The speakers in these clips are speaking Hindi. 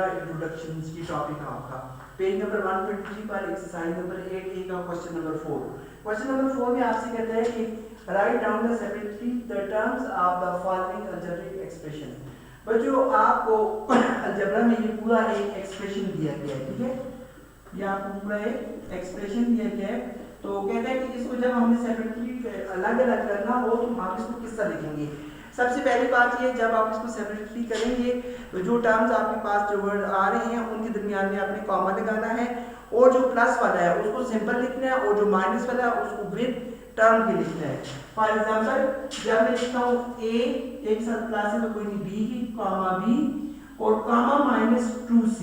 इंट्रोडक्शन की टॉपिक है आपका पेज नंबर 123 पर एक्सरसाइज नंबर 8 का क्वेश्चन नंबर 4। क्वेश्चन नंबर 4 में आपसे कहता है कि write down the separately the terms of the following algebraic expression. बच्चों आपको अलजेब्रा में ये पूरा एक एक्सप्रेशन दिया गया है, ठीक है, ये आपको पूरा एक एक्सप्रेशन दिया गया है। तो कहता है कि इसको जब हमने सेपरेटली अलग अलग करना हो तो आप इसको किस तरह लिखेंगे। सबसे पहली बात ये, जब आप इसको सेपरेटली करेंगे तो जो टर्म्स आपके पास जो वर्ड आ रहे हैं उनके दरमियान में आपने कॉमा लगाना है, और जो प्लस वाला है उसको सिंपल लिखना है, और जो माइनस वाला है उसको विद टर्म के लिखना है। फॉर एग्जांपल जब मैं लिखता हूँ a एक साथ प्लस है तो कोई नहीं, b ही कॉमा b और कॉमा माइनस 2c,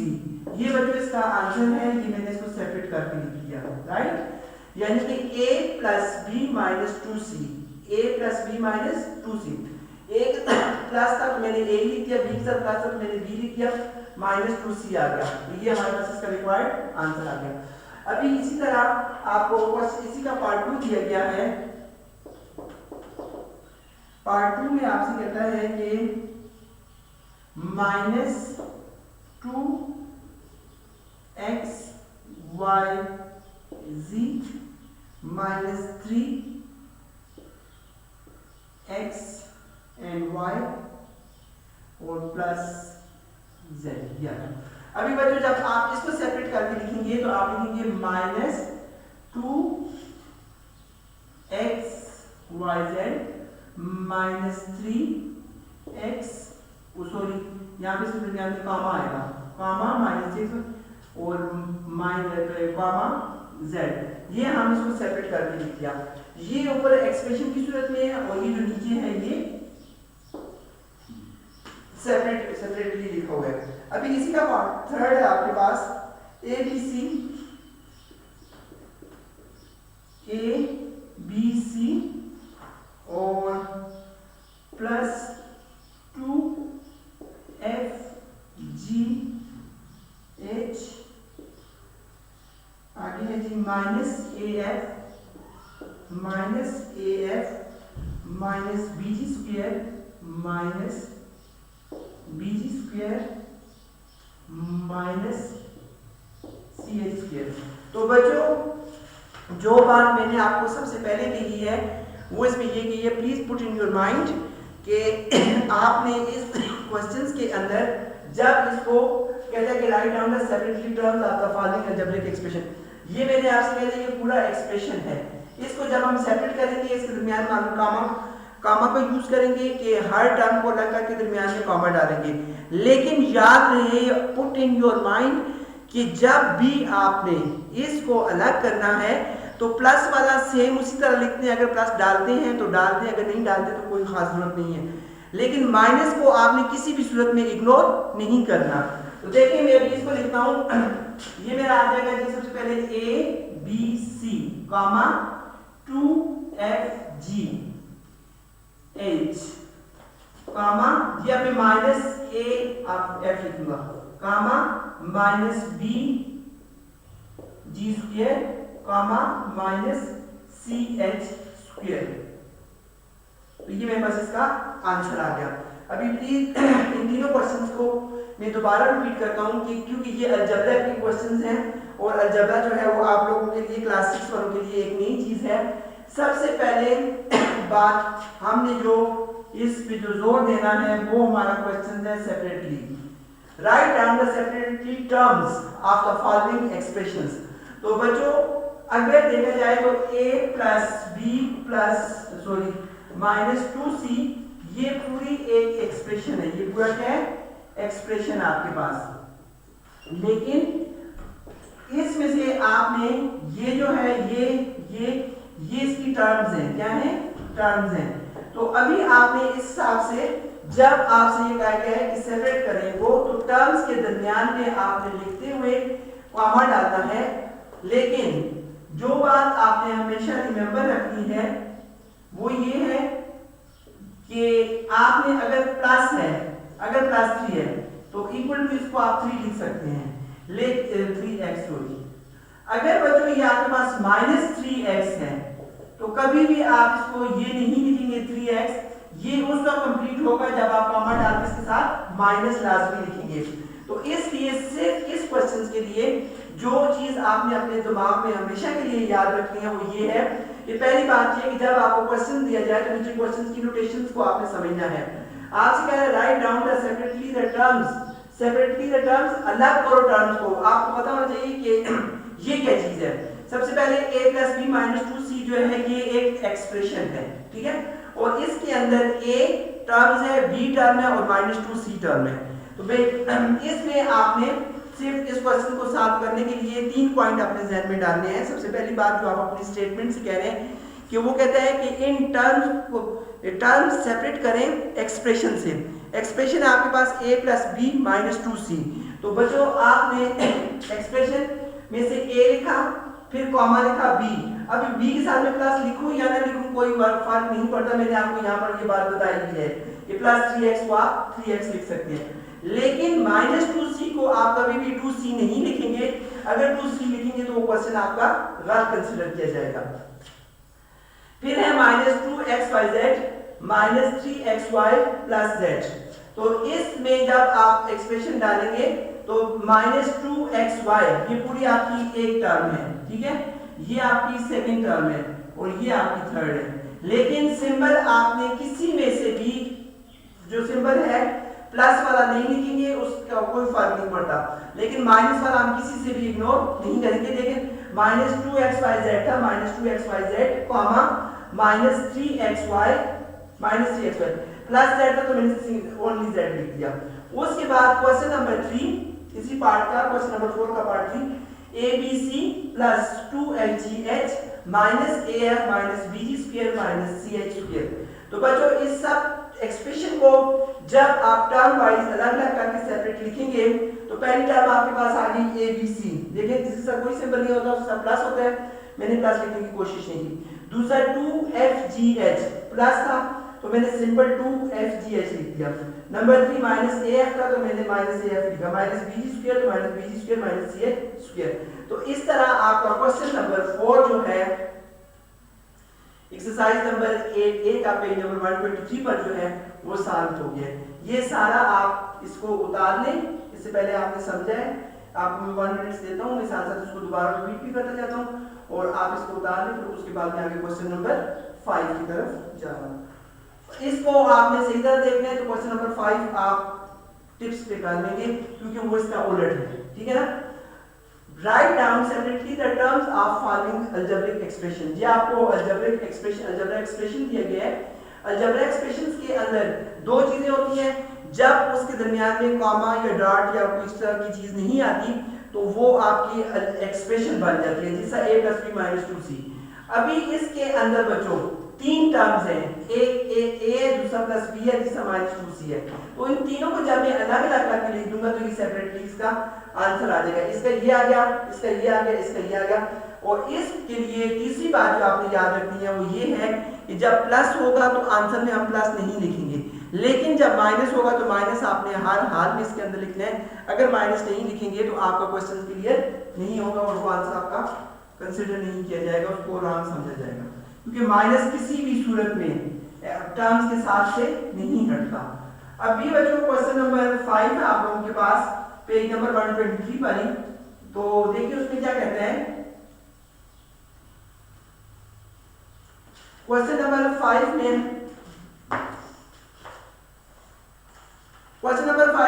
ये बच्चों इसका आंसर है। ये मैंने इसको सेपरेट करके लिख दिया, राइट, यानी कि a plus b minus 2c, a plus b minus 2c। एक प्लस था तो मैंने a लिख दिया, b के साथ प्लस था तो मैंने b लिख दिया, माइनस 2c आ गया। तो ये हमारे पास इसका रिक्वायर्ड आंसर आ गया। अभी इसी तरह आपको इसी का पार्ट 2 दिया गया है। पार्ट 2 में आपसे कहता है कि minus 2x y z minus 3x and y और प्लस z। अभी बच्चों जब आप इसको सेपरेट करके लिखेंगे तो आप लिखेंगे minus 2x y z minus 3x, sorry यहाँ पे इसके दरमियान में कॉमा आएगा, कॉमा माइनस 6 और माइनस कॉमा z। ये हम इसको सेपरेट करके लिख दिया। ये ऊपर एक्सप्रेशन की सूरत में है और ये जो नीचे है ये सेपरेटली लिखा हुआ है। अभी इसी का पार्ट थर्ड है आपके पास a b c और प्लस 2f g h, आगे है जी minus af minus bg square minus bg square minus ch square. तो बच्चों जो बात मैंने आपको सबसे पहले कही है वो इसमें ये कि ये please put in your mind कि आपने इस क्वेश्चंस के अंदर जब इसको कहता है कि write down the separately terms of the following algebraic expression, ये मैंने आपसे कहते हैं ये पूरा एक्सप्रेशन है। इसको जब हम सेपरेट करेंगे इसके दरमियान में हम कामा का यूज करेंगे कि हर टर्म को अलग करके दरमियान में कॉमा डालेंगे। लेकिन याद रहे, पुट इन योर माइंड कि जब भी आपने इसको अलग करना है तो प्लस वाला सेम उसी तरह लिखते हैं। अगर प्लस डालते हैं तो डाल दें, अगर नहीं डालते तो कोई खास जरूरत नहीं है। लेकिन माइनस को आपने किसी भी सूरत में इग्नोर नहीं करना। तो देखिए मैं अभी इसको लिखता हूं, ये मेरा आ जाएगा जी सबसे पहले a b c comma 2f g h comma ये पे माइनस a आप f लिखूंगा comma minus b g square comma minus ch square. तो ये मेरे पास इसका आंसर आ गया। अभी प्लीज इन तीनों क्वेश्चंस को मैं दोबारा रिपीट करता हूं कि क्योंकि ये अलजेब्रा के क्वेश्चंस हैं और अलजेब्रा जो है वो आप लोगों के लिए क्लास 6 वालों के लिए एक नई चीज है। सबसे पहले बात हमने जो इस पे जो जोर देना है वो हमारा क्वेश्चन है separately write down the separately terms of the following expressions. तो बच्चों अगर देखा जाए तो a plus b plus sorry minus 2c ये पूरी एक एक्सप्रेशन है। ये पूरा क्या है, एक्सप्रेशन आपके पास। लेकिन इसमें से आपने ये जो है ये इसकी टर्म्स हैं, क्या है, टर्म्स हैं। तो अभी आपने इस हिसाब से जब आपसे ये कहा गया है कि सेपरेट करें वो, तो टर्म्स के दरमियान में आपने लिखते हुए कॉमा डालना है। लेकिन जो बात आपने हमेशा रिमेंबर रखनी है वो ये है कि आपने अगर प्लस है, अगर प्लस 3 है तो इक्वल टू इसको आप 3 लिख सकते हैं, ले 3x सॉरी। अगर बच्चों ये आपके पास माइनस 3x है तो कभी भी आप इसको ये नहीं लिखेंगे 3x, ये उसका कंप्लीट होगा जब आप कॉमा डाल के इसके साथ माइनस लाजमी लिखेंगे। तो इसलिए सिर्फ इस क्वेश्चन के लिए जो चीज आपने अपने दिमाग में हमेशा के लिए याद रखनी है वो ये है, ये पहली बात ये कि जब आपको क्वेश्चन दिया जाए तो नीचे क्वेश्चन की नोटेशंस को आपने समझना है। आपसे कह रहा है write down the separately the terms, अलग करो टर्म्स को। आपको पता होना चाहिए कि ये क्या चीज है। सबसे पहले a plus b minus 2c जो है ये एक एक्सप्रेशन है, ठीक है, और इसके अंदर a टर्म्स है, b टर्म है और माइनस 2c टर्म है। तो इसमें आपने सिर्फ इस क्वेश्चन को सॉल्व करने के लिए 3 पॉइंट अपने जहन में डालने हैं। सबसे पहली बात जो आप अपनी स्टेटमेंट से कह रहे हैं कि वो कहता है कि इन टर्म्स सेपरेट करें एक्सप्रेशन से। एक्सप्रेशन आपके पास a plus b minus 2c। तो बच्चों आपने एक्सप्रेशन में से a लिखा, फिर कॉमा लिखा b। अभी b के साथ में प्लस लिखूं या ना लिखूं कोई फर्क नहीं पड़ता, मैंने आपको यहाँ पर ये बात बताई हुई है। ये प्लस 3x को आप 3x लिख सकते हैं, लेकिन माइनस 2c को आप कभी भी 2c नहीं लिखेंगे। अगर 2c लिखेंगे तो वो क्वेश्चन आपका गलत कंसीडर किया जाएगा। फिर है minus 2xyz minus 3xy plus z। तो इसमें जब आप एक्सप्रेशन डालेंगे तो माइनस 2xy ये पूरी आपकी एक टर्म है, ठीक है, ये आपकी सेकंड टर्म है और ये आपकी थर्ड है। लेकिन सिंबल आपने किसी में से भी जो सिंबल है प्लस वाला नहीं लिखेंगे, उसका कोई फर्क नहीं पड़ता, लेकिन माइनस वाला हम किसी से भी इग्नोर नहीं करेंगे। लेकिन माइनस 2xyz था, minus 2xyz comma minus 3xy plus z था तो मैंने ओनली z लिख दिया। उसके बाद क्वेश्चन नंबर 3 इसी पार्ट का, क्वेश्चन नंबर 4 का part 3, abc plus 2hgh minus af minus bg square minus ch square. तो बच्चों इस सब एक्सप्रेशन को जब आप टर्म वाइज अलग अलग करके सेपरेट लिखेंगे तो पहली टर्म आपके पास आ गई abc। देखिए इसका कोई सिंबल नहीं होता, उसका प्लस होता है, मैंने प्लस लिखने की कोशिश नहीं की। दूसरा 2fgh प्लस था तो मैंने सिंपल 2fgh लिख दिया। नंबर 3 माइनस af था तो मैंने माइनस af लिखा, माइनस bg स्क्वायर तो minus bg square minus ch square. तो इस तरह आपका क्वेश्चन नंबर 4 जो है एक्सरसाइज नंबर 8 का पेज नंबर 123 पर जो है वो सॉल्व हो गया। ये सारा आप इसको उतार लें, इससे पहले आपने समझा है, आपको मैं 1 मिनट देता हूँ, मैं साथ साथ इसको दोबारा रिपीट भी करता जाता हूँ और आप इसको उतार लें, फिर उसके बाद में आगे क्वेश्चन नंबर 5 की तरफ जाना। इसको आपने सही तरह देखना है तो क्वेश्चन नंबर 5 आप टिप्स पे कर लेंगे क्योंकि वो इसका उलट है, ठीक है ना। Write down separately the terms of following algebraic expression. ये आपको अलजेब्रिक एक्सप्रेशन दिया गया है। अलजेब्रिक एक्सप्रेशंस के अंदर दो चीजें होती हैं, जब उसके दरमियान में कॉमा या डॉट या कोई इस तरह की चीज नहीं आती तो वो आपकी एक्सप्रेशन बन जाती है, जैसा a plus b minus 2c। अभी इसके अंदर बच्चों 3 टर्म्स हैं, एक a दूसरा प्लस b है, तीसरा माइनस 2c है। तो इन तीनों को जब मैं अलग अलग करके लिख दूंगा तो ये सेपरेटली इसका आंसर आ जाएगा। इसका ये आ गया, इसका ये आ गया, इसका ये आ गया। और इसके लिए तीसरी बात जो आपने याद रखनी है वो ये है कि जब प्लस होगा तो आंसर में हम प्लस नहीं लिखेंगे, लेकिन जब माइनस होगा तो माइनस आपने हर हाल में इसके अंदर लिखना है। अगर माइनस नहीं लिखेंगे तो आपका क्वेश्चन क्लियर नहीं होगा और वो आंसर आपका कंसिडर नहीं किया जाएगा, उसको रॉन्ग समझा जाएगा, क्योंकि माइनस किसी भी सूरत में टर्म्स के साथ से नहीं हटता। अब भी बच्चों क्वेश्चन नंबर 5 है आप लोगों के पास पेज नंबर 123 पर ही। तो देखिए उसमें क्या कहते हैं। क्वेश्चन नंबर 5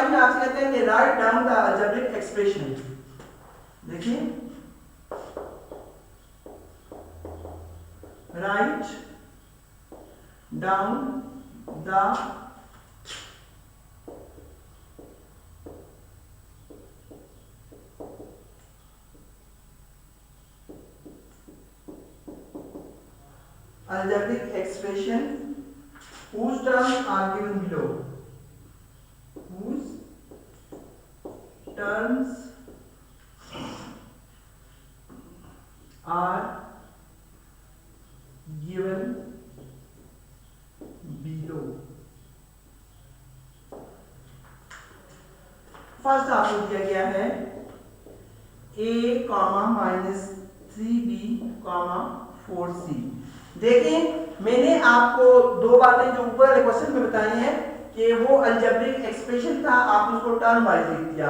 में आपसे कहते हैं कि write down the algebraic expression. देखिए write down the algebraic expression whose terms are given below, whose terms are given below। First आपको दिया गया है a माइनस 3b 4c। देखिए मैंने आपको दो बातें जो ऊपर वाले क्वेश्चन में बताई हैं कि वो अलजेब्रिक एक्सप्रेशन था, आपने उसको टर्म वाइज लिख दिया।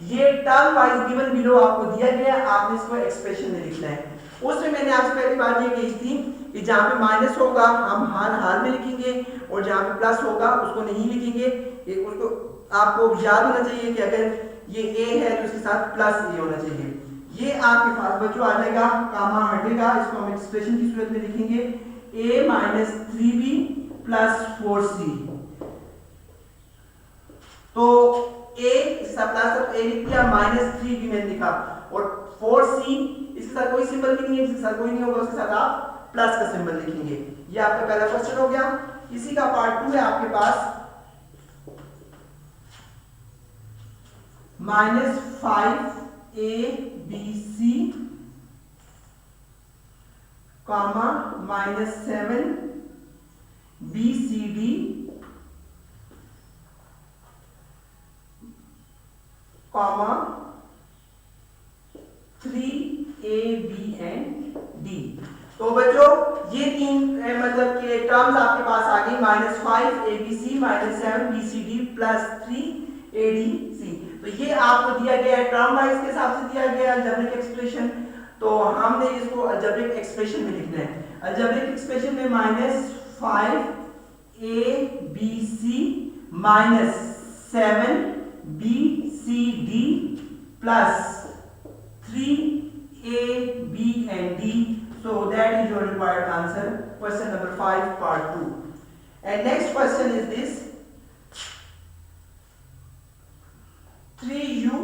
ये टर्म वाइज गिवन बिलो आपको दिया गया, आपने इसको एक्सप्रेशन में लिखना है। उसमें मैंने आपसे पहली बात ये कही थी कि जहाँ पे माइनस होगा हम हाल में लिखेंगे और जहाँ पे प्लस होगा उसको नहीं लिखेंगे। उसको आपको याद होना चाहिए कि अगर ये a है तो इसके साथ प्लस a होना चाहिए। ये आपके पास बच्चों आ जाएगा, कामा हटेगा, इसको हम एक्सप्रेशन की सूरत में लिखेंगे a minus 3b plus 4c। तो a इसका प्लस a लिख दिया, माइनस 3b मैंने लिखा और 4c इसके साथ कोई सिंबल भी नहीं है, इसके साथ कोई नहीं होगा, उसके साथ आप प्लस का सिंबल लिखेंगे। ये आपका पहला क्वेश्चन हो गया। इसी का पार्ट 2 है आपके पास minus 5abc comma minus 7bcd comma 3ab and d। तो बच्चों ये तीन मतलब के टर्म्स आपके पास आ गई, minus 5abc minus 7bcd plus 3adc। तो ये आपको दिया गया है टर्म वाइज के हिसाब से दिया गया है अलजेब्रिक एक्सप्रेशन। तो हमने इसको अलजेब्रिक एक्सप्रेशन में लिखना है। अलजेब्रिक एक्सप्रेशन में minus 5abc minus 7bcd plus 3ab and d. So that is your required answer, question number 5 part 2. And next question is this, 3u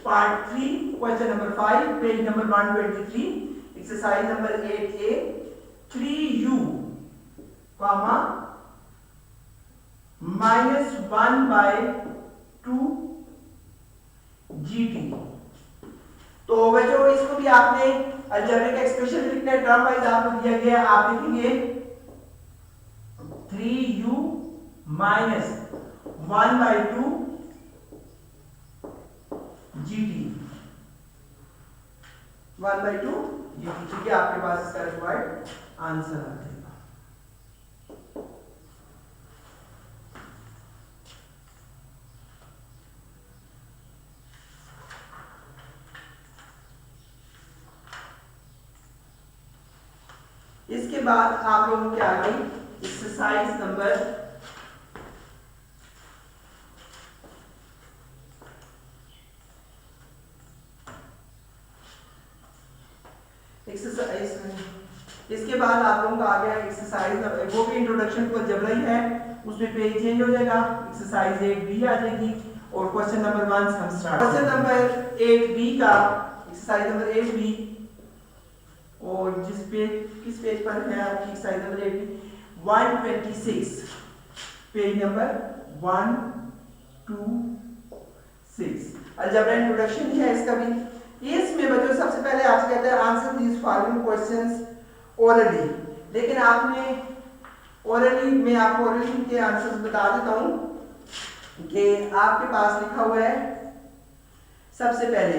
part 3 question number 5 page number 123 exercise number 8a 3u comma minus 1 by 2 gt। तो बच्चों इसको भी आपने अलजेब्रिक एक्सप्रेशन लिखना है, टर्म वाइज आपको दिया गया, आप लिखेंगे 3u minus 1 by 2 gt 1 by 2 gt। ठीक है, आपके पास इसका रिक्वायर्ड आंसर आ जाएगा। इसके बाद आप लोगों की आ गई एक्सरसाइज नंबर इसके बाद आप लोगों का आ गया एक्सरसाइज, वो भी इंट्रोडक्शन टू अलजेब्रा ही है, उसमें पेज चेंज हो जाएगा, एक्सरसाइज 8b आ जाएगी और क्वेश्चन नंबर 1 से हम स्टार्ट। क्वेश्चन नंबर 8b का एक्सरसाइज नंबर 8b और किस पेज पर है आपकी exercise number 8b 126 page number 126 algebra introduction है इसका भी। इसमें बच्चों सबसे पहले आपसे कहते हैं आंसर दीस फॉलोइंग क्वेश्चंस ओरली, लेकिन आपने ओरली में आपको ओरली के आंसर्स बता देता हूं कि आपके पास लिखा हुआ है सबसे पहले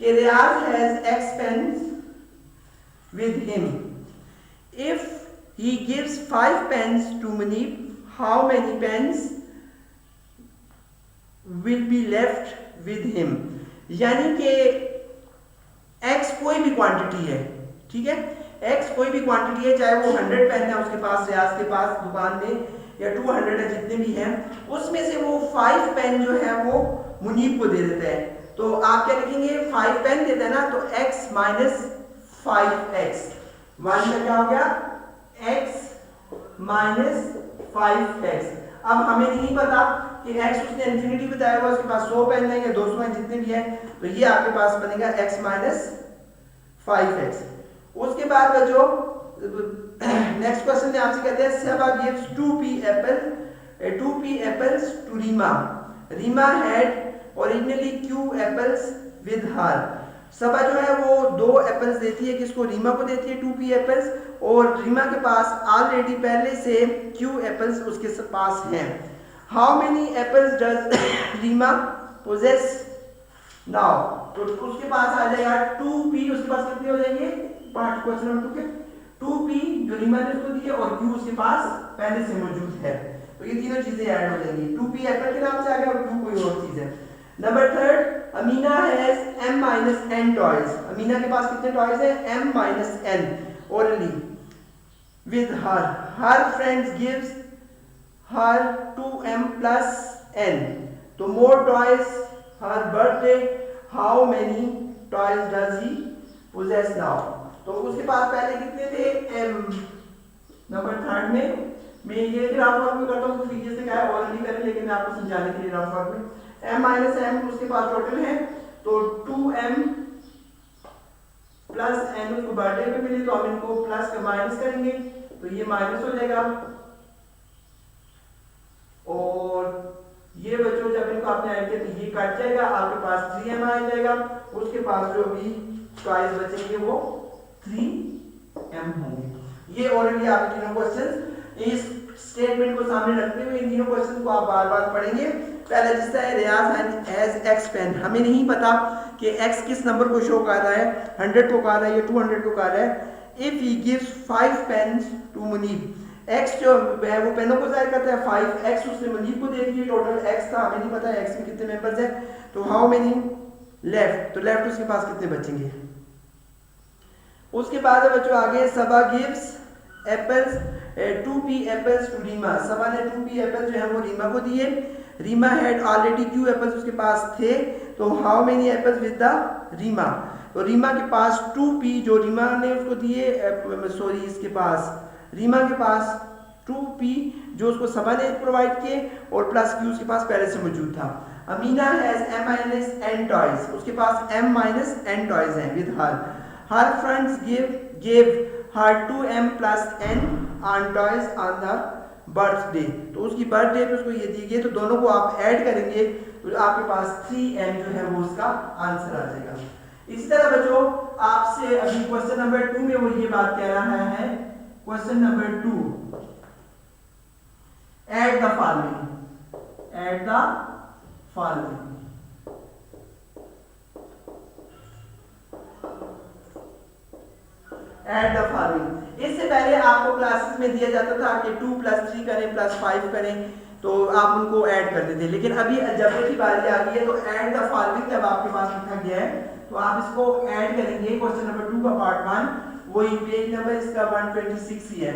कि रियाज has x pens with him. If he gives 5 pens to Munib, how many pens will be left with him? यानी कि x कोई भी क्वांटिटी है, ठीक है, x कोई भी क्वांटिटी है, चाहे वो 100 पेन है उसके पास, रियाज के पास दुकान में, या 200 है, जितने भी हैं, उसमें से वो 5 पेन जो है वो मुनीब को दे देता है। तो आप क्या लिखेंगे, 5 पेन देता है ना, तो x माइनस 5x 1 का क्या हो गया x माइनस 5x। अब हमें नहीं पता कि x उसने इंफिनिटी बताया हुआ, उसके पास 100 पेन है या 200 है, जितने भी हैं, तो ये आपके पास बनेगा x माइनस 5x। उसके बाद जो नेक्स्ट क्वेश्चन में आपसे कहते हैं Saba gives 2p apples to Rima. Rima had originally q apples with her. सबा जो है वो 2 एप्पल्स देती है, किसको, रीमा को देती है 2p एप्पल्स, और रीमा के पास ऑलरेडी पहले से q एप्पल्स उसके पास हैं। How many apples does Reema possess now, तो उसके पास आ जाएगा 2p, उसके पास कितने हो जाएंगे, पार्ट क्वेश्चन नंबर 2 के 2p जो रीमा ने उसको दी है और q उसके पास पहले से मौजूद है, तो ये तीनों चीजें ऐड हो जाएंगी। 2p एप्पल के नाम से आ गया और q कोई और चीज है। Number third, Amina has m - n toys. Amina के पास कितने टॉयज हैं? m - n orally with her. Her friends gives her 2m + n. तो more toys, her birthday, how many toys does he possess now? तो उसके पास पहले कितने थे? m। नंबर थर्ड में मैं ये रफ वर्क में करता हूँ तो पीछे से क्या है ऑलरेडी करें, लेकिन मैं आपको समझाने के लिए रफ वर्क में m - n उसके पास टोटल है, तो 2m + n उसको बर्थडे पे मिली, तो हम इनको प्लस का माइनस करेंगे तो ये माइनस हो जाएगा, और ये बच्चों जब इनको आपने ऐड किया तो ये कट जाएगा, आपके पास 3m आ जाएगा, उसके पास जो भी टॉयज बचेंगे वो 3m होंगे। ये ऑलरेडी आपके तीनों क्वेश्चंस इस स्टेटमेंट को सामने रखते हुए इन तीनों क्वेश्चन को आप बार-बार पढ़ेंगे। पहला जिसका है रियाज हैज x पेन, हमें नहीं पता कि x किस नंबर को शो कर रहा है, 100 को कर रहा है या 200 को कर रहा है। If he gives 5 pens to Munib, x जो है वो पेनों को जाहिर करता है, 5x उसने मुनीब को दे दिए, टोटल x था, हमें नहीं पता x में कितने मेंबर्स हैं, तो हाउ मेनी लेफ्ट, तो लेफ्ट उसके पास कितने बचेंगे। उसके बाद है बच्चों आगे, सबा gives apples 2p apples to Reema, सबा ने 2p एप्पल जो है वो रीमा को दिए। Reema had already q apples उसके पास थे, तो how many apples with the Reema, तो रीमा के पास 2p जो रीमा ने उसको दिए, सॉरी इसके पास रीमा के पास 2p जो उसको सबा ने प्रोवाइड किए और प्लस q उसके पास पहले से मौजूद था। Amina has m - n toys, उसके पास m - n टॉयज हैं with her. Her friends give her 2m + n on toys on the birthday, तो उसकी बर्थडे पे उसको ये दी गई, तो दोनों को आप ऐड करेंगे तो आपके पास 3m जो है वो उसका आंसर आ जाएगा। इसी तरह बच्चों आपसे अभी क्वेश्चन नंबर 2 में वो ये बात कह रहा है, question number 2, add the following, add the following. इससे पहले आपको क्लासेस में दिया जाता था कि 2 + 3 करें +5 करें, तो आप उनको ऐड करते थे, लेकिन अभी अलजेब्रा की बारी आ गई है, तो ऐड द फॉलोइंग जब आपके पास लिखा गया है तो आप इसको ऐड करेंगे। क्वेश्चन नंबर 2 का पार्ट 1 वही पेज नंबर इसका 126 ही है,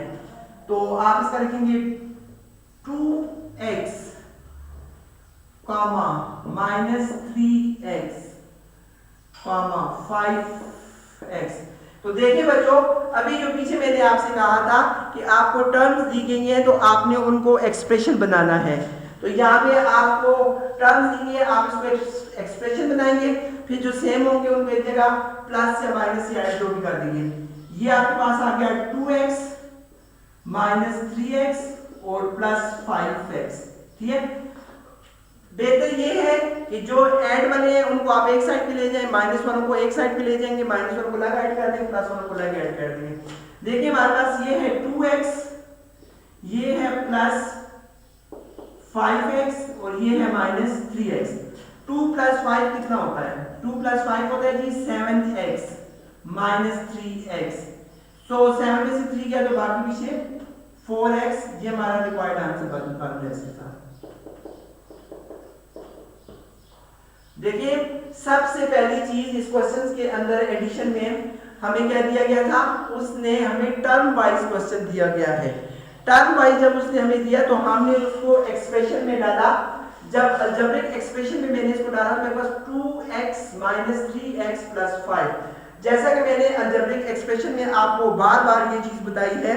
तो आप इसका लिखेंगे 2x, -3x, 5x। तो देखिए बच्चों अभी जो पीछे मैंने आपसे कहा था कि आपको टर्म्स दी गई हैं तो आपने उनको एक्सप्रेशन बनाना है, तो यहाँ पे आपको टर्म्स दी गई है, आप इसको एक्सप्रेशन बनाएंगे, फिर जो सेम होंगे उनको एक जगह प्लस या माइनस या ऐड जो भी कर देंगे। ये आपके पास आ गया 2x -3x और +5x, ठीक है। बेहतर ये है कि जो ऐड बने हैं उनको आप एक साइड पे ले जाएं, -1 को एक साइड पे ले जाएंगे, -1 को अलग ऐड कर देंगे, +1 को अलग ऐड कर देंगे। देखिए हमारे पास ये है 2x, ये है +5x और ये है -3x। 2 + 5 कितना होता है? 2 + 5 होता है जी 7x -3x। सो 7 में से 3 गया तो बाकी पीछे 4x, ये हमारा रिक्वायर्ड आंसर बन रहा है। देखिए सबसे पहली चीज इस क्वेश्चन के अंदर एडिशन में हमें क्या दिया गया था, उसने हमें टर्म वाइज क्वेश्चन दिया गया है। टर्म वाइज जब उसने हमें दिया तो हमने उसको एक्सप्रेशन में डाला। जब अलजेब्रिक एक्सप्रेशन में मैंने इसको डाला मेरे पास 2x -3x + 5। जैसा कि मैंने अलजेब्रिक एक्सप्रेशन में आपको बार-बार ये चीज बताई है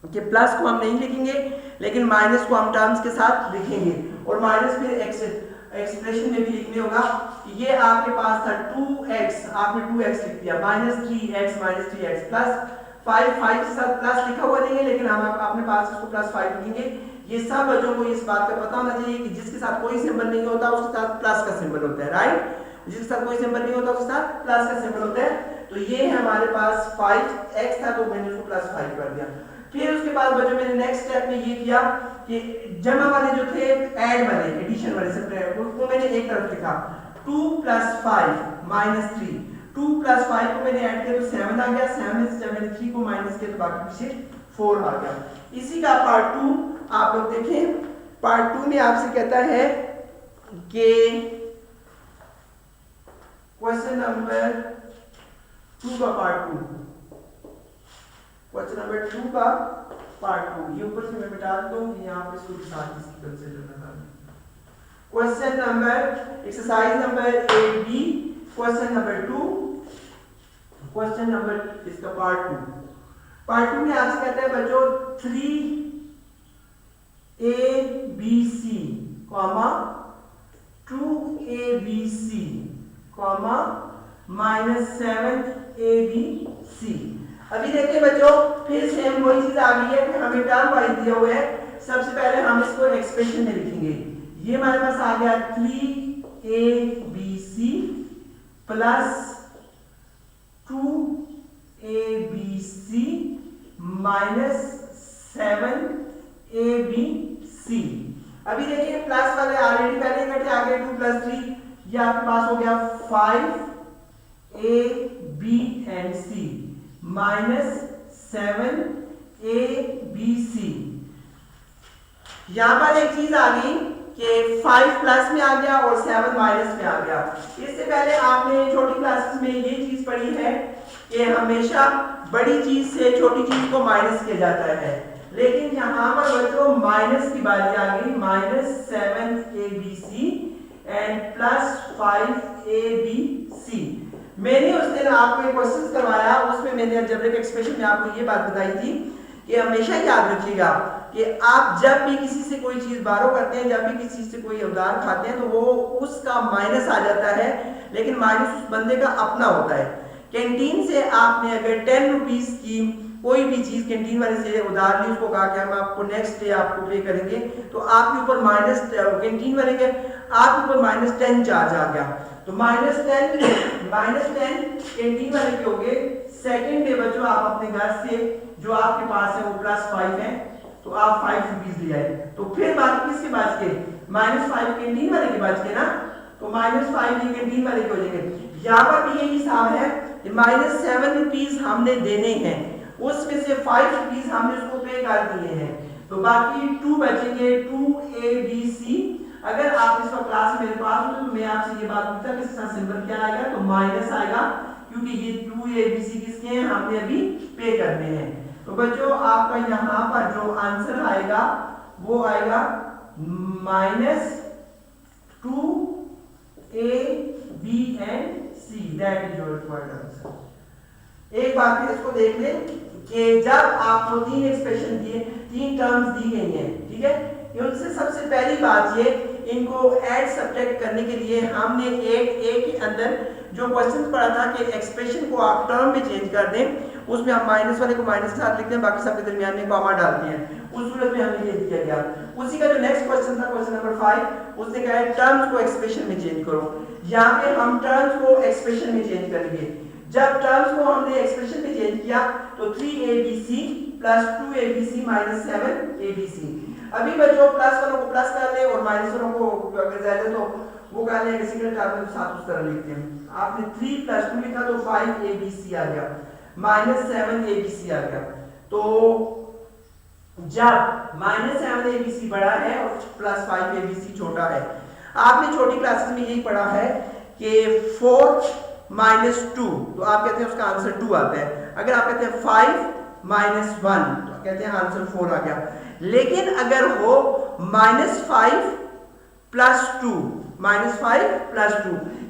कि प्लस को हम नहीं लिखेंगे लेकिन माइनस को हम टर्म्स के साथ लिखेंगे, और माइनस फिर एक्सप्रेशन में भी लिखने होगा। ये आपके पास था 2x, आपने 2x लिख दिया, -3x +5 के साथ प्लस लिखा हुआ नहीं है, लेकिन हम अपने पास इसको +5 लिखेंगे। ये सब बच्चों को इस बात का पता होना चाहिए कि जिसके साथ कोई सिंबल नहीं होता उसके साथ प्लस का सिंबल होता है, राइट। जिसके साथ कोई सिंबल नहीं होता उसके साथ प्लस का सिंबल होता है। तो ये है हमारे पास 5x था तो मैंने उसको +5 कर दिया। फिर उसके बाद बच्चों मैंने नेक्स्ट स्टेप में ये किया कि जमा वाले जो थे ऐड वाले एडिशन वाले सेपरेट उसको मैंने एक तरफ लिखा 2 + 5 -3 2 + 5 को मैंने ऐड किया तो 7 आ गया, 7 में से जब मैंने 3 को माइनस किया तो बाकी पीछे 4 आ गया। इसी का पार्ट 2 आप लोग देखें। पार्ट 2 में आपसे कहता है कि क्वेश्चन नंबर 2 का पार्ट 2, क्वेश्चन नंबर 2 का पार्ट 2, ये ऊपर से मैं मिटा दूं कि यहां पे इसको साथ इसकी कंसीडर करना है। Question number exercise number 8B, question number 2, question number इसका पार्ट 2। पार्ट 2 में आपसे कहता है बच्चों 3ABC, 2ABC, -7ABC। अभी देखिए बच्चों फिर सेम वही चीज आ गई है कि हमें टर्म वाइज दिया हुआ है। सबसे पहले हम इसको एक्सप्रेशन में लिखेंगे। ये हमारे पास आ गया 3ABC + 2ABC - 7ABC। अभी देखिए प्लस वाले ऑलरेडी पहले इकट्ठे आ गए, 2 + 3, ये आपके पास हो गया 5A, B and C -7ABC। यहां पर एक चीज आ गई कि 5 प्लस में आ गया और 7 माइनस में आ गया। इससे पहले आपने छोटी क्लासेस में ये चीज पढ़ी है कि हमेशा बड़ी चीज से छोटी चीज को माइनस किया जाता है, लेकिन यहां पर बच्चों माइनस की बारी आ गई, -7ABC एंड +5ABC। मैंने उस दिन आपको एक क्वेश्चन करवाया, उसमें मैंने अलजेब्रिक एक्सप्रेशन में आपको ये बात बताई थी कि हमेशा याद रखिएगा कि आप जब भी किसी से कोई चीज बारो करते हैं, जब भी किसी से कोई उधार खाते हैं तो वो उसका माइनस आ जाता है, लेकिन माइनस उस बंदे का अपना होता है। कैंटीन से आपने अगर 10 रुपीज की कोई भी चीज कैंटीन वाले से उधार ली, उसको कहा कि हम आपको नेक्स्ट डे आपको पे करेंगे, तो आपके ऊपर माइनस कैंटीन वाले के आपके ऊपर -10 चार्ज आ गया, तो -10 कैंटीन वाले के हो गए। सेकेंड डे बच्चों आप अपने घर से जो आपके पास है वो +5 है, तो आप 5 रुपीज ले आए, तो फिर बाकी किसके बच गए? -5 कैंटीन वाले के बच गए ना, तो -5 ये कैंटीन वाले के हो जाएंगे। यहाँ पर भी यही हिसाब है कि -7 रुपीज हमने देने हैं, उसमें से 5 रुपीज हमने उसको पे कर दिए हैं, तो बाकी 2 बचेंगे, 2ABC। अगर आप इसका क्लास मेरे पास हो तो मैं आपसे ये बात पूछता कि इसका सिंबल क्या आएगा, तो माइनस आएगा, क्योंकि ये 2ABC किसके हैं, हमने अभी पे करने हैं। तो बच्चों आपका यहाँ पर जो आंसर आएगा वो आएगा -2A, B and C, that is your required answer. एक बात फिर इसको देख लें कि जब आपको 3 एक्सप्रेशन दिए, 3 टर्म्स दी गई हैं, ठीक है, उनसे सबसे पहली बात ये, इनको ऐड सब्ट्रैक्ट करने के लिए हमने एक के अंदर जो क्वेश्चन पढ़ा था कि एक्सप्रेशन को आप टर्म में चेंज कर दें, उसमें हम माइनस वाले को माइनस के साथ लिखते हैं, बाकी सबके दरमियान में कॉमा डालते हैं, उस सूरत में हमें ये दिया गया। उसी का जो नेक्स्ट क्वेश्चन था, क्वेश्चन नंबर 5, उसने कहा है टर्म्स को एक्सप्रेशन में चेंज करो। यहाँ पे हम टर्म्स को एक्सप्रेशन में चेंज करेंगे। जब टर्म्स को हमने एक्सप्रेशन में चेंज किया तो 3ABC + 2ABC - 7ABC। अभी बच्चों प्लस वालों को प्लस कर ले और माइनस वालों को अगर ज्यादा तो वो कर लेंगे, सिंगल टर्म में साथ उस तरह लिखते हैं। आपने 3 + 2 लिखा तो 5ABC आ गया, -7ABC आ गया। तो जब -7ABC बड़ा है और +5ABC छोटा है, आपने छोटी क्लासेस में यही पढ़ा है कि 4 - 2, तो आप कहते हैं उसका आंसर 2 आता है। अगर आप कहते हैं 5 - 1 तो कहते हैं आंसर 4 आ गया। लेकिन अगर हो -5 + 2,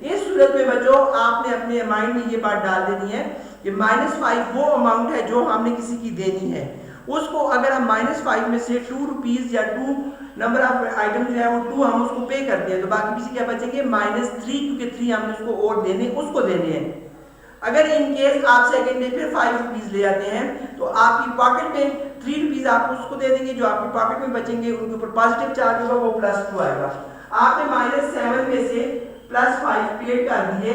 इस सूरत में बच्चों आपने अपने माइंड में ये बात डाल देनी है कि -5 वो अमाउंट है जो हमने किसी की देनी है, उसको अगर हम -5 में से 2 रुपीज या 2 नंबर ऑफ आइटम जो है वो 2 हम उसको पे कर दिए, तो बाकी पीछे क्या बचेंगे -3, क्योंकि 3 हमने उसको और देने उसको देने हैं। अगर इन केस आप सेकंड डे फिर 5 रुपीज ले आते हैं तो आपकी पॉकेट में 3 रुपीज आप उसको दे देंगे, जो आपकी पॉकेट में बचेंगे उनके ऊपर पॉजिटिव चार्ज होगा, वो +2 आएगा। आपने -7 में से +5 पेड कर दिए,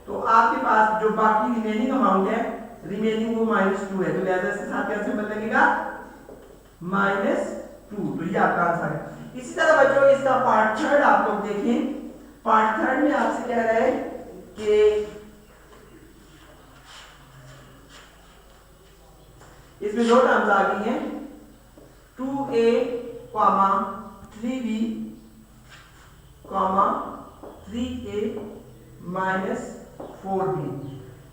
तो आपके पास जो बाकी रिमेनिंग अमाउंट है, रिमेनिंग वो -2 है, तो लिहाजा इसके साथ क्या सिंबल लगेगा, -2। तो ये आपका आंसर है। इसी तरह बच्चों इसका पार्ट 3 आप लोग देखें। पार्ट 3 में आपसे कह रहा है कि इसमें दो टर्म्स आ गई हैं 2a, 3b, 3a minus 4b।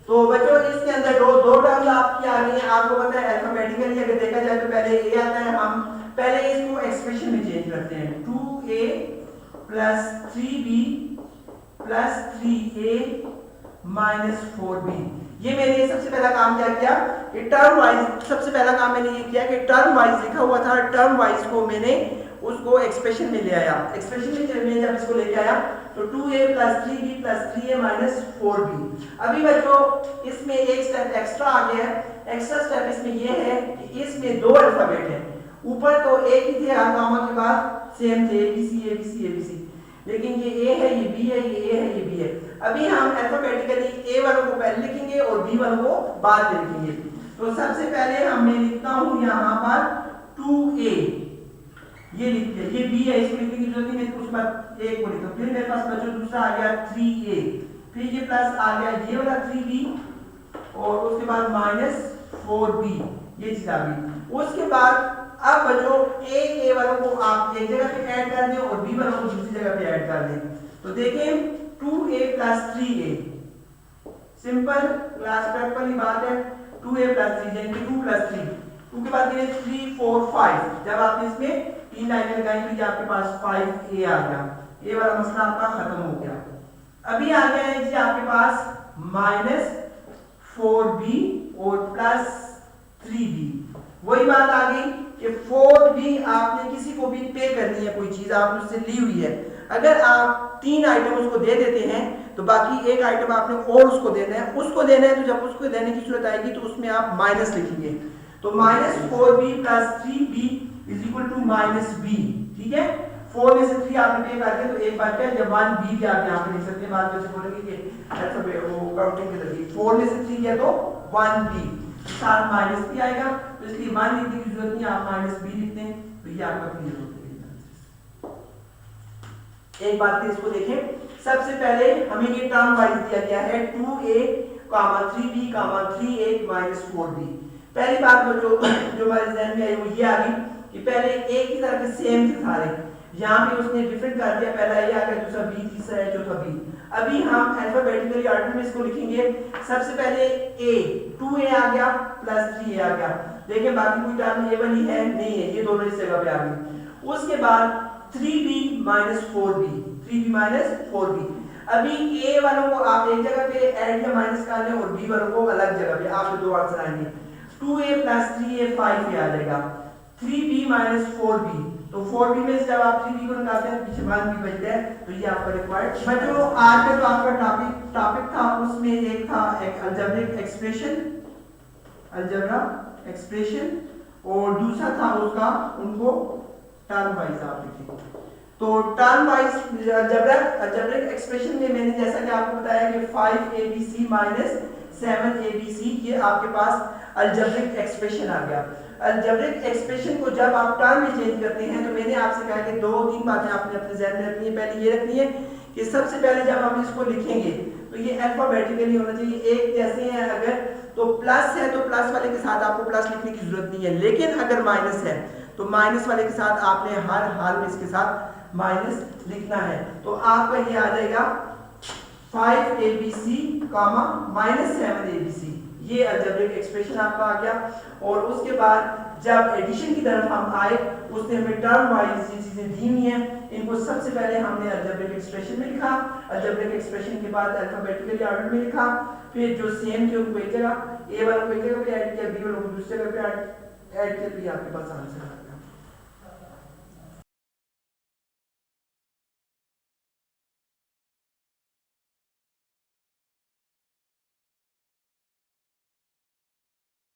तो बच्चों इसके अंदर दो टर्म्स आपकी आ गई हैं। आपको पता है अल्फाबेटिकली अगर देखा जाए तो पहले a आता है, हम पहले इसको एक्सप्रेशन में चेंज करते हैं 2a plus 3b plus 3a minus 4b। ये मैंने सबसे पहला काम क्या किया कि टर्म वाइज, सबसे पहला काम मैंने ये किया कि टर्म वाइज लिखा हुआ था, टर्म वाइज को मैंने उसको एक्सप्रेशन में ले आया। एक्सप्रेशन में जब इसको लेके आया तो 2a plus 3b plus 3a minus 4b। अभी बच्चों इसमें एक स्टेप एक्स्ट्रा आ गया है। एक्स्ट्रा स्टेप इसमें ये है कि इसमें दो अल्फाबेट है। ऊपर तो एक ही थे, गामा के बाद सेम थे abc abc abc, लेकिन ये a है, ये b है, ये a है, ये b है। अभी हम अल्फाबेटिकली a वालों को पहले लिखेंगे और b वालों को बाद में लिखेंगे। तो सबसे पहले मैं लिखता हूं यहां पर 2a, ये लिखते हैं, ये b है, इसको लिखने की जरूरत नहीं, मैं कुछ बात एक को लिखता हूं। फिर मेरे पास बच्चों दूसरा आ गया 3a, फिर ये प्लस आ गया ये वाला 3b और उसके बाद माइनस 4b, ये चीज आ गई। उसके बाद अब बच्चों a वालों को आप एक जगह पे ऐड कर दें और b वालों को दूसरी जगह पे ऐड कर दें। तो देखें 2a plus 3a, simple class prep वाली बात है। 2a प्लस 3 यानी कि 2 प्लस 3, 2 के बाद 3 4 5, जब आपने इसमें तीन लाइनें लगाई तो आपके पास 5a आ गया। ये वाला मसला आपका खत्म हो गया। अभी आ गया है जी आपके पास माइनस 4b और प्लस 3b। वही बात आ गई कि 4b आपने किसी को भी पे करनी है, कोई चीज आपने उससे ली हुई है, अगर आप 3 आइटम उसको दे देते हैं तो बाकी एक आइटम आपने और उसको देना है। तो जब उसको देने की जरूरत आएगी तो उसमें आप माइनस लिखेंगे। तो minus 4b plus 3b is equal to minus b। ठीक है, 4 में से 3 आपने पे कर दिया तो एक बात है, जब 1b भी आप यहाँ पे लिख सकते हैं। बाद में से बोलेंगे कि वो काउंटिंग के लगी 4 में से 3 गया तो 1b, साथ माइनस भी आएगा, तो इसलिए 1 लिखने की जरूरत नहीं, आप माइनस b लिखते हैं। तो ये आपका क्लियर हो गया। एक बात फिर इसको देखें, सबसे पहले हमें ये टर्म वाइज दिया गया है 2a, 3b, 3a minus 4b। पहली बात जो हमारे जहन में आई वो ये आ गई कि पहले एक ही तरह के सेम थे सारे, यहाँ पे उसने डिफरेंट कर दिया, पहला a आ गया, दूसरा b, तीसरा है, चौथा b। अभी हम अल्फाबेटिकली ऑर्डर में इसको लिखेंगे। सबसे पहले a, 2a आ गया प्लस 3a आ गया। देखिए बाकी कोई टर्म a वाली है नहीं है, ये दोनों इस जगह पे आ गई। उसके बाद 3b minus 4b, 3b minus 4b। अभी a वालों को आप एक जगह पे ऐड या माइनस कर लें और b वालों को अलग जगह पे, आपको दो आंसर आएंगे। 2a प्लस 3a 5a आ जाएगा, 3b माइनस 4b। तो 4b में से जब आप 3b को निकालते हैं पीछे 1b बचता है, तो ये आपका रिक्वायर्ड। बच्चों आज का जो आपका टॉपिक था उसमें एक था अलजेब्रिक एक्सप्रेशन, अलजेब्रा एक्सप्रेशन, और दूसरा था उसका उनको टर्म वाइज आप लिखेंगे। तो टर्म वाइज अलजेब्रिक एक्सप्रेशन में मैंने जैसा कि आपको बताया कि 5abc माइनस 7abc, ये आपके पास अलजेब्रिक एक्सप्रेशन आ गया। अलजेब्रिक एक्सप्रेशन को जब आप टर्म में चेंज करते हैं तो मैंने आपसे कहा कि 2-3 बातें आपने अपने ज़हन में रखनी है। पहले ये रखनी है कि सबसे पहले जब हम इसको लिखेंगे तो ये अल्फाबेटिकली होना चाहिए, एक जैसे हैं। अगर तो प्लस है तो प्लस वाले के साथ आपको प्लस लिखने की जरूरत नहीं है, लेकिन अगर माइनस है तो माइनस वाले के साथ आपने हर हाल में इसके साथ माइनस लिखना है। तो आपका ये आ जाएगा 5abc माइनस 7abc, ये अलजेब्रिक एक्सप्रेशन आपका आ गया। और उसके बाद जब एडिशन की तरफ हम आए उसने हमें टर्म वाइज ये चीजें दी हुई हैं, इनको सबसे पहले हमने अलजेब्रिक एक्सप्रेशन में लिखा, अलजेब्रिक एक्सप्रेशन के बाद अल्फाबेटिकली ऑर्डर में लिखा, फिर जो सेम थे उनको एक जगह, a वालों को एक जगह पे ऐड किया, b वालों को दूसरी जगह पे ऐड किया, तो ये आपके पास आंसर आ गया।